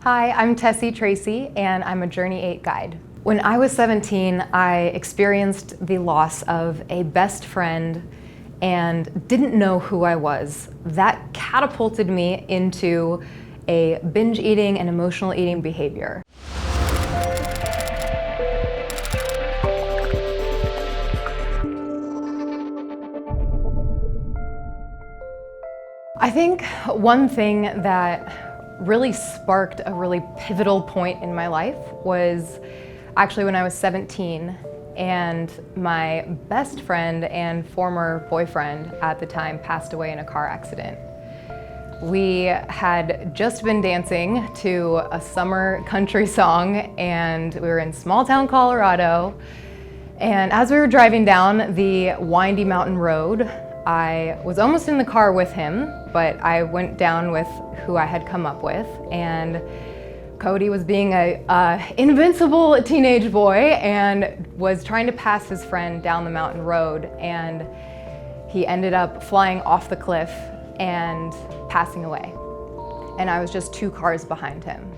Hi, I'm Tessie Tracy, and I'm a Journey 8 guide. When I was 17, I experienced the loss of a best friend and didn't know who I was. That catapulted me into a binge eating and emotional eating behavior. I think one thing that really sparked a really pivotal point in my life was actually when I was 17 and my best friend and former boyfriend at the time passed away in a car accident. We had just been dancing to a summer country song and we were in small town Colorado, and as we were driving down the windy mountain road, I was almost in the car with him, but I went down with who I had come up with, and Cody was being a invincible teenage boy and was trying to pass his friend down the mountain road, and he ended up flying off the cliff and passing away. And I was just 2 cars behind him.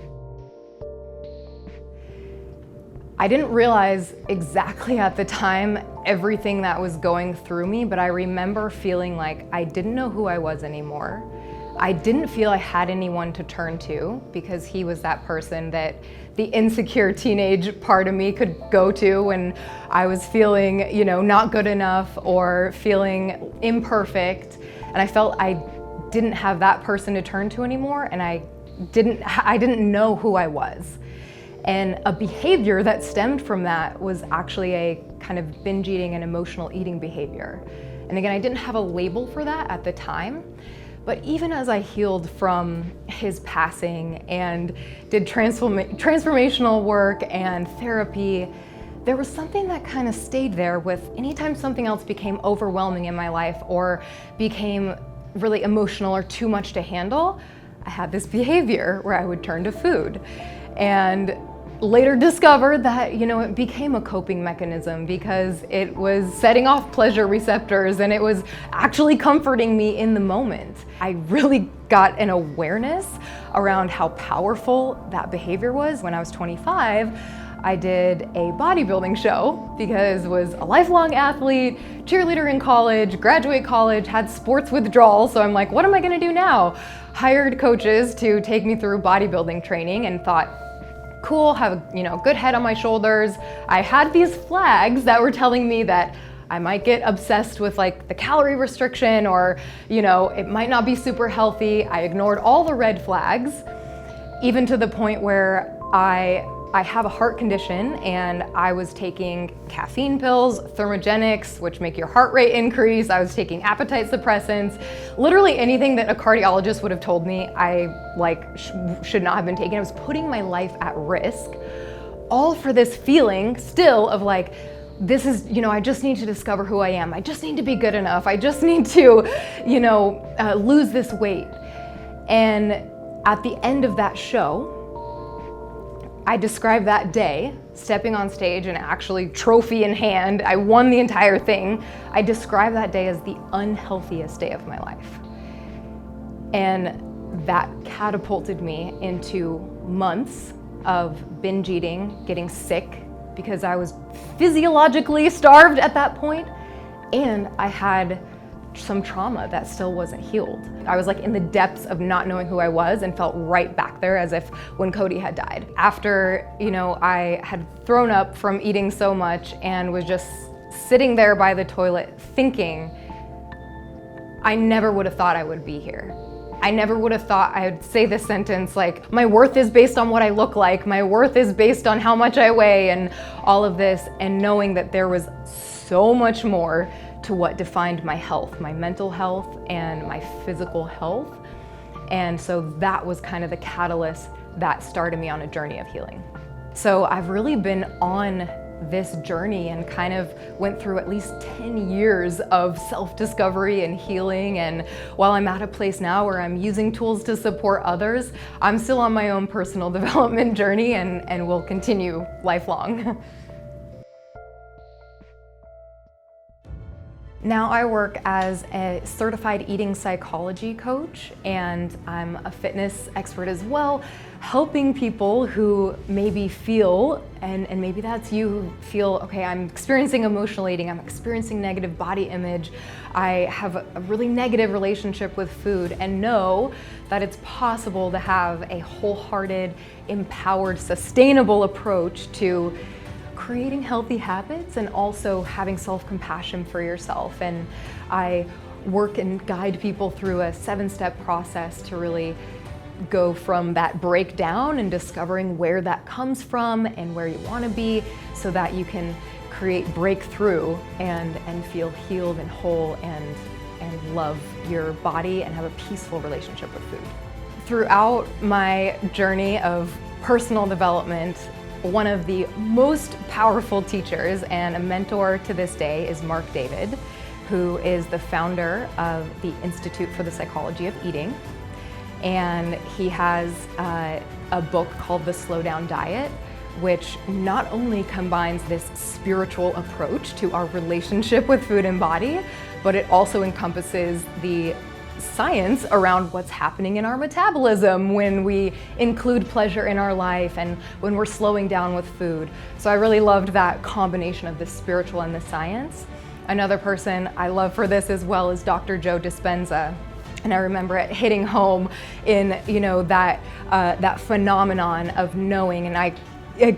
I didn't realize exactly at the time everything that was going through me, but I remember feeling like I didn't know who I was anymore. I didn't feel I had anyone to turn to because he was that person that the insecure teenage part of me could go to when I was feeling, not good enough or feeling imperfect. And I felt I didn't have that person to turn to anymore, and I didn't know who I was. And a behavior that stemmed from that was actually a kind of binge eating and emotional eating behavior. And again, I didn't have a label for that at the time, but even as I healed from his passing and did transformational work and therapy, there was something that kind of stayed there with anytime something else became overwhelming in my life or became really emotional or too much to handle, I had this behavior where I would turn to food. And later discovered that, it became a coping mechanism because it was setting off pleasure receptors and it was actually comforting me in the moment. I really got an awareness around how powerful that behavior was when I was 25. I did a bodybuilding show because I was a lifelong athlete, cheerleader in college, graduate college, had sports withdrawal. So I'm like, what am I gonna do now? Hired coaches to take me through bodybuilding training and thought, cool, have a good head on my shoulders. I had these flags that were telling me that I might get obsessed with like the calorie restriction or, it might not be super healthy. I ignored all the red flags, even to the point where I have a heart condition and I was taking caffeine pills, thermogenics, which make your heart rate increase. I was taking appetite suppressants, literally anything that a cardiologist would have told me I should not have been taking. I was putting my life at risk, all for this feeling still of like, this is, I just need to discover who I am. I just need to be good enough. I just need to, lose this weight. And at the end of that show, I described that day, stepping on stage and actually trophy in hand, I won the entire thing. I described that day as the unhealthiest day of my life. And that catapulted me into months of binge eating, getting sick, because I was physiologically starved at that point, and I had some trauma that still wasn't healed. I was like in the depths of not knowing who I was and felt right back there as if when Cody had died. After, I had thrown up from eating so much and was just sitting there by the toilet thinking, I never would have thought I would be here. I never would have thought I would say this sentence like, my worth is based on what I look like, my worth is based on how much I weigh and all of this, and knowing that there was so much more to what defined my health, my mental health and my physical health. And so that was kind of the catalyst that started me on a journey of healing. So I've really been on this journey and kind of went through at least 10 years of self-discovery and healing. And while I'm at a place now where I'm using tools to support others, I'm still on my own personal development journey and will continue lifelong. Now I work as a certified eating psychology coach, and I'm a fitness expert as well, helping people who maybe feel, and maybe that's you, who feel, okay, I'm experiencing emotional eating, I'm experiencing negative body image, I have a really negative relationship with food, and know that it's possible to have a wholehearted, empowered, sustainable approach to creating healthy habits and also having self-compassion for yourself. And I work and guide people through a 7-step process to really go from that breakdown and discovering where that comes from and where you want to be, so that you can create breakthrough and feel healed and whole and love your body and have a peaceful relationship with food. Throughout my journey of personal development, one of the most powerful teachers and a mentor to this day is Mark David, who is the founder of the Institute for the Psychology of Eating. And he has a book called The Slow Down Diet, which not only combines this spiritual approach to our relationship with food and body, but it also encompasses the science around what's happening in our metabolism when we include pleasure in our life and when we're slowing down with food. So I really loved that combination of the spiritual and the science. Another person I love for this as well is Dr. Joe Dispenza. And I remember it hitting home in, that phenomenon of knowing, and I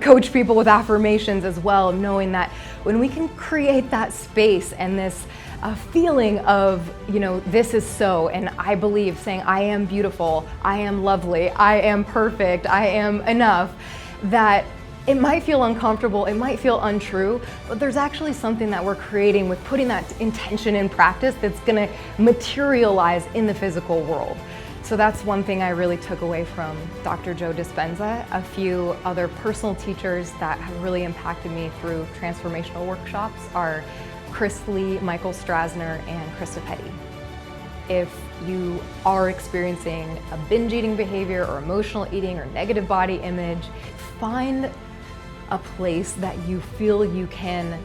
coach people with affirmations as well, knowing that when we can create that space and this feeling of, this is so, and I believe, saying I am beautiful, I am lovely, I am perfect, I am enough, that it might feel uncomfortable, it might feel untrue, but there's actually something that we're creating with putting that intention in practice that's gonna materialize in the physical world. So that's one thing I really took away from Dr. Joe Dispenza. A few other personal teachers that have really impacted me through transformational workshops are Chris Lee, Michael Strasner, and Krista Petty. If you are experiencing a binge eating behavior or emotional eating or negative body image, find a place that you feel you can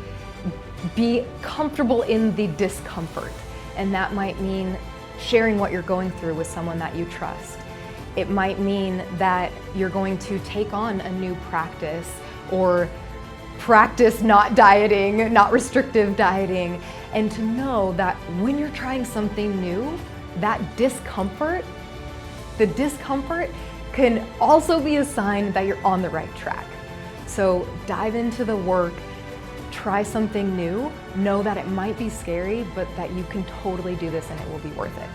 be comfortable in the discomfort. And that might mean sharing what you're going through with someone that you trust. It might mean that you're going to take on a new practice or practice not dieting, not restrictive dieting, and to know that when you're trying something new, that discomfort can also be a sign that you're on the right track. So dive into the work, try something new, know that it might be scary, but that you can totally do this and it will be worth it.